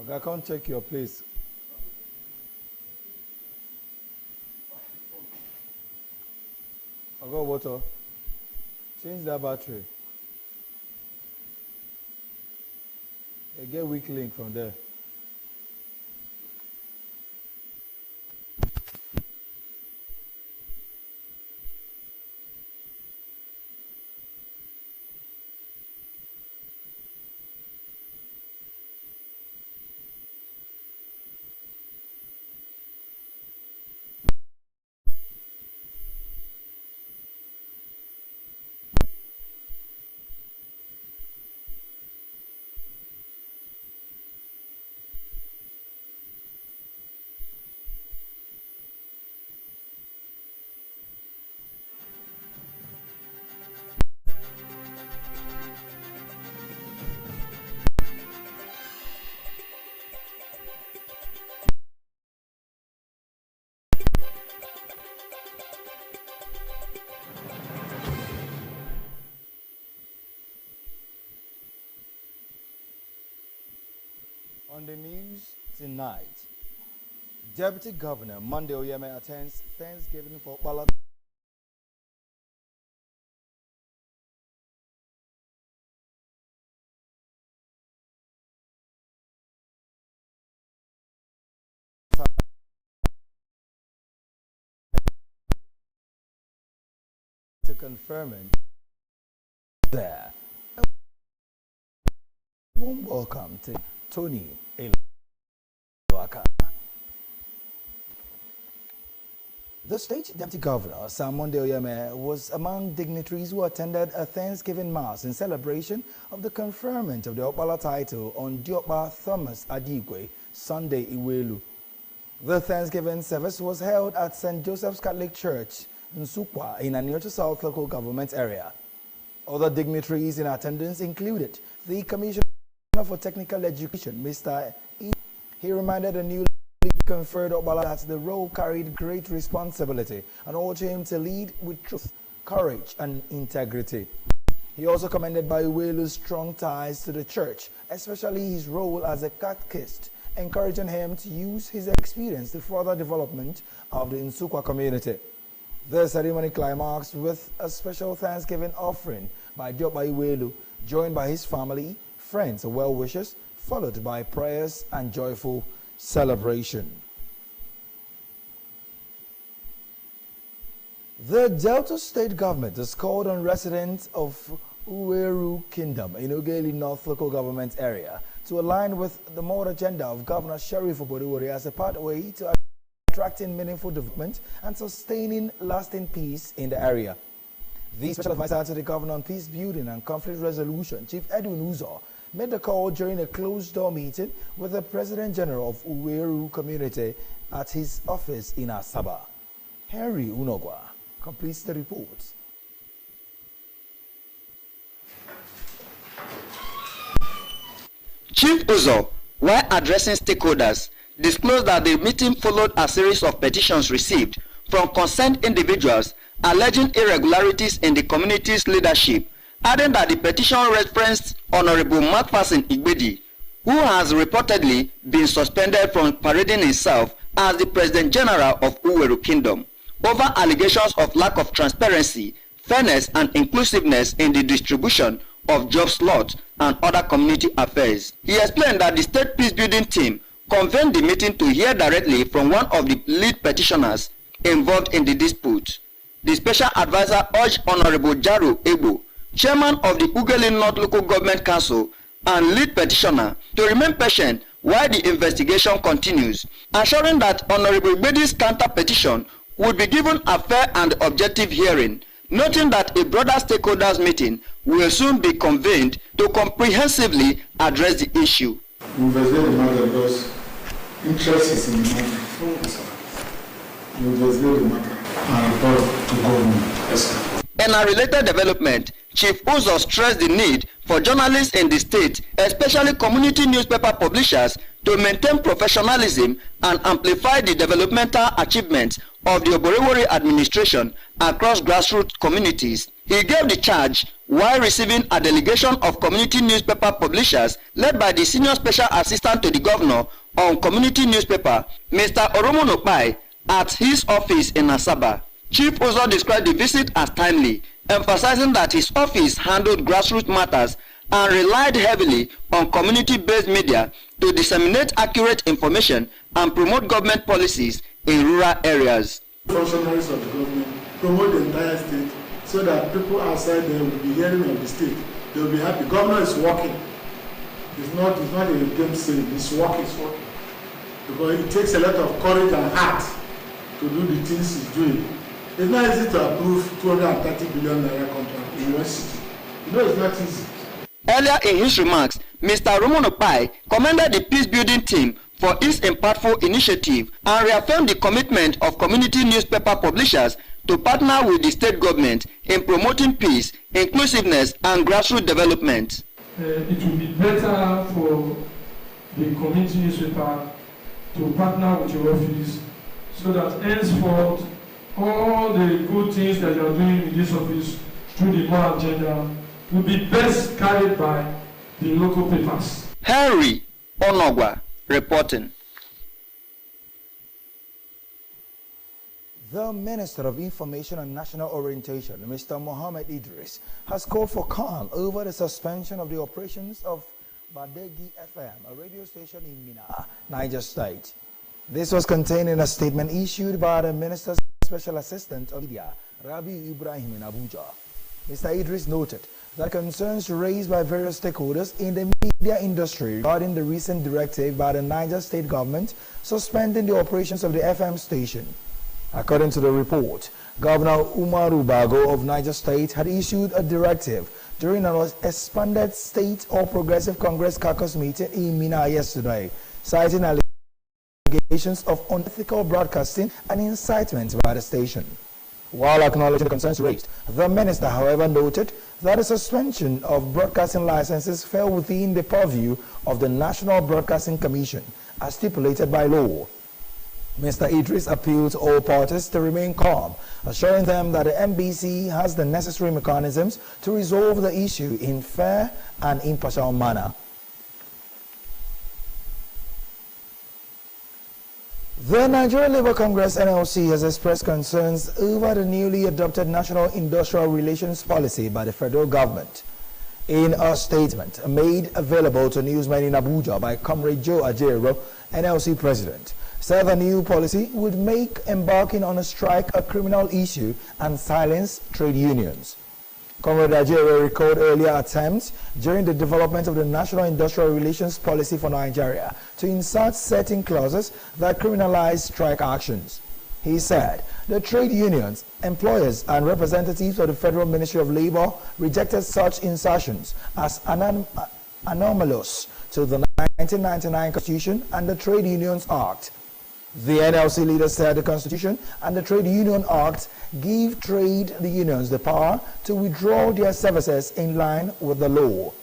Okay, I can't check your place. I got water. Change that battery. Get weak link from there. On the news tonight, Deputy Governor Monday Oyeme attends Thanksgiving for Okpala to confirm it there. Warm welcome to Tony Eluaka. The state deputy governor, Sam Monday Oyeme, was among dignitaries who attended a Thanksgiving Mass in celebration of the conferment of the Okpala title on Diokpa Thomas Adigwe, Sunday Iwelu. The Thanksgiving service was held at St. Joseph's Catholic Church, Nsukwa, in Aniocha South local government area. Other dignitaries in attendance included the Commissioner for Technical Education, Mr. E. He reminded the newly conferred Okpala that the role carried great responsibility and urged him to lead with truth, courage, and integrity. He also commended Iwelu's strong ties to the church, especially his role as a catechist, encouraging him to use his experience to further development of the Nsukwa community. The ceremony climaxed with a special Thanksgiving offering by Diokpa Iwelu, joined by his family, friends, and well-wishers, followed by prayers and joyful celebration. The Delta State government has called on residents of Uweru Kingdom in Ughelli North local government area to align with the more agenda of Governor Sheriff Obodiwori as a pathway to attracting meaningful development and sustaining lasting peace in the area. The special advisor to the governor on peace building and conflict resolution, Chief Edwin Uzo, made the call during a closed-door meeting with the President General of Uweru community at his office in Asaba. Henry Unogwa completes the report. Chief Uzo, while addressing stakeholders, disclosed that the meeting followed a series of petitions received from concerned individuals alleging irregularities in the community's leadership, adding that the petition referenced Honorable Macpherson Igbedi, who has reportedly been suspended from parading himself as the President General of Uweru Kingdom over allegations of lack of transparency, fairness, and inclusiveness in the distribution of job slots and other community affairs. He explained that the state peacebuilding team convened the meeting to hear directly from one of the lead petitioners involved in the dispute. The special advisor urged Honorable Jaro Ebo, chairman of the Ughelli North Local Government Council and lead petitioner, to remain patient while the investigation continues, assuring that Honorable Igbedi's counter petition would be given a fair and objective hearing, noting that a broader stakeholders meeting will soon be convened to comprehensively address the issue. We investigate the matter because interest is in the matter. We investigate the matter and report to government. Yes, sir. In a related development, Chief Uzo stressed the need for journalists in the state, especially community newspaper publishers, to maintain professionalism and amplify the developmental achievements of the Obodiwori administration across grassroots communities, He gave the charge while receiving a delegation of community newspaper publishers led by the Senior Special Assistant to the Governor on Community Newspaper, Mr. Oromo Nopai, at his office in Asaba. Chief Ozo described the visit as timely, emphasizing that his office handled grassroots matters and relied heavily on community-based media to disseminate accurate information and promote government policies in rural areas. Functionaries of the government promote the entire state so that people outside there will be hearing of the state. They will be happy. Governor is working. It's not a game saying. His work is working. Because it takes a lot of courage and heart to do the things he's doing. It's not easy to approve 230 billion naira contract in one city. You know, it's not easy. Earlier in his remarks, Mr. Oromo Nopai commended the peace-building team for its impactful initiative and reaffirmed the commitment of community newspaper publishers to partner with the state government in promoting peace, inclusiveness, and grassroots development. It will be better for the community newspaper to partner with your office so that henceforth all the good things that you are doing in this office through the moral agenda will be best carried by the local papers. Henry Onogwa reporting. The Minister of Information and National Orientation, Mr. Mohammed Idris, has called for calm over the suspension of the operations of Badegi FM, a radio station in Mina, Niger State. This was contained in a statement issued by the Minister's Special Assistant on Media, Rabi Ibrahim in Abuja. Mr. Idris noted that concerns raised by various stakeholders in the media industry regarding the recent directive by the Niger State government suspending the operations of the FM station. According to the report, Governor Umaru Bago of Niger State had issued a directive during an expanded State All Progressive Congress caucus meeting in Mina yesterday, citing allegations of unethical broadcasting and incitement by the station. While acknowledging the concerns raised, the minister, however, noted that the suspension of broadcasting licenses fell within the purview of the National Broadcasting Commission, as stipulated by law. Mr. Idris appealed to all parties to remain calm, assuring them that the NBC has the necessary mechanisms to resolve the issue in fair and impartial manner. The Nigerian Labour Congress NLC has expressed concerns over the newly adopted National Industrial Relations Policy by the federal government. In a statement made available to newsmen in Abuja by Comrade Joe Ajero, NLC president, said the new policy would make embarking on a strike a criminal issue and silence trade unions. Comrade Ajero recalled earlier attempts during the development of the National Industrial Relations Policy for Nigeria to insert certain clauses that criminalize strike actions. He said the trade unions, employers, and representatives of the Federal Ministry of Labor rejected such insertions as anomalous to the 1999 Constitution and the Trade Unions Act. The NLC leader said the Constitution and the Trade Union Act give trade unions the power to withdraw their services in line with the law.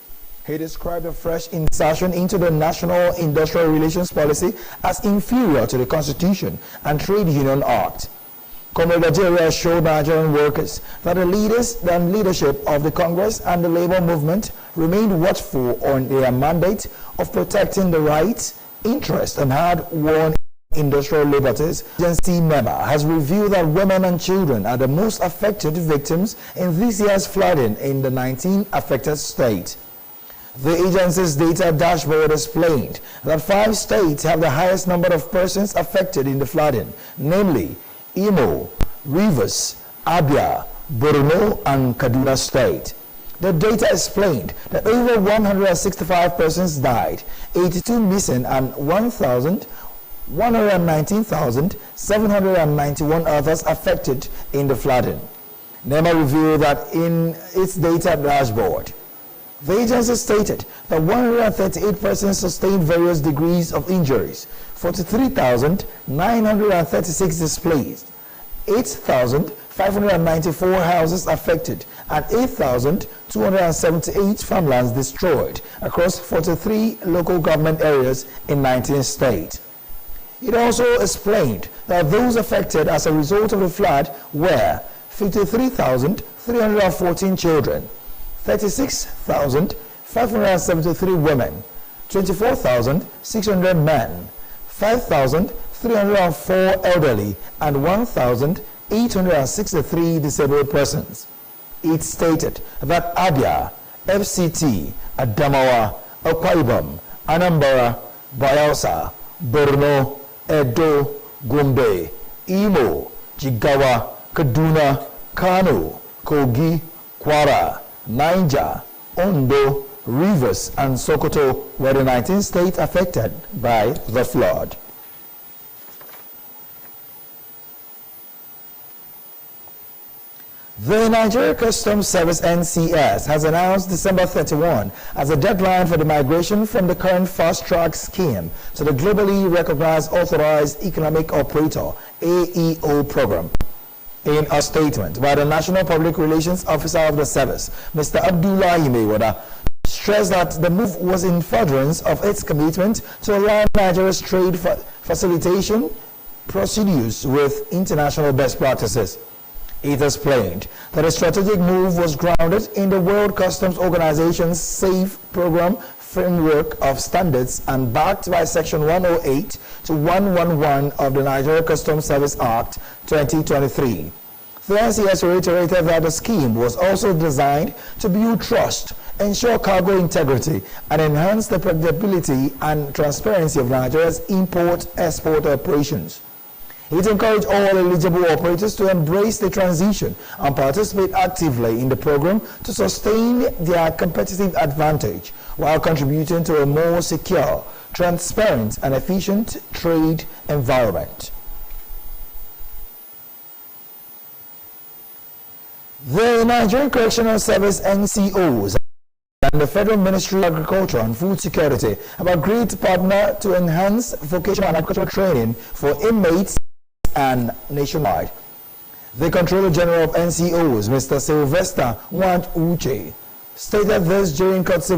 He described a fresh insertion into the National Industrial Relations Policy as inferior to the Constitution and Trade Union Act. Comrade Ajero assured Nigerian workers that the leadership of the Congress and the labor movement remained watchful on their mandate of protecting the rights, interests, and hard-won industrial liberties. The agency member has revealed that women and children are the most affected victims in this year's flooding in the 19 affected states. The agency's data dashboard explained that 5 states have the highest number of persons affected in the flooding, namely Imo, Rivers, Abia, Borno, and Kaduna State. The data explained that over 165 persons died, 82 missing, and 119,791 others affected in the flooding. NEMA revealed that in its data dashboard. The agency stated that 138 persons sustained various degrees of injuries, 43,936 displaced, 8,594 houses affected, and 8,278 farmlands destroyed across 43 local government areas in 19 states. It also explained that those affected as a result of the flood were 53,314 children, 36,573 women, 24,600 men, 5,304 elderly, and 1,863 disabled persons. It stated that Abia, FCT, Adamawa, Akwa Ibom, Anambra, Bayelsa, Borno, Edo, Gombe, Imo, Jigawa, Kaduna, Kano, Kogi, Kwara, Niger, Ondo, Rivers, and Sokoto were the 19 states affected by the flood. The Nigeria Customs Service NCS has announced December 31 as a deadline for the migration from the current fast-track scheme to the globally recognized Authorized Economic Operator AEO program. In a statement by the National Public Relations Officer of the service, Mr. Abdullahi Mayweather stressed that the move was in furtherance of its commitment to align Nigeria's trade facilitation procedures with international best practices. It explained that a strategic move was grounded in the World Customs Organization's SAFE program framework of standards and backed by Section 108 to 111 of the Nigeria Customs Service Act 2023. The NCS reiterated that the scheme was also designed to build trust, ensure cargo integrity, and enhance the predictability and transparency of Nigeria's import-export operations. It encouraged all eligible operators to embrace the transition and participate actively in the program to sustain their competitive advantage while contributing to a more secure, transparent, and efficient trade environment. The Nigerian Correctional Service NCOs and the Federal Ministry of Agriculture and Food Security have agreed to partner to enhance vocational and agricultural training for inmates and nationwide. The Controller General of NCOs, Mr. Sylvester Nwant Uche, stated this during courtesy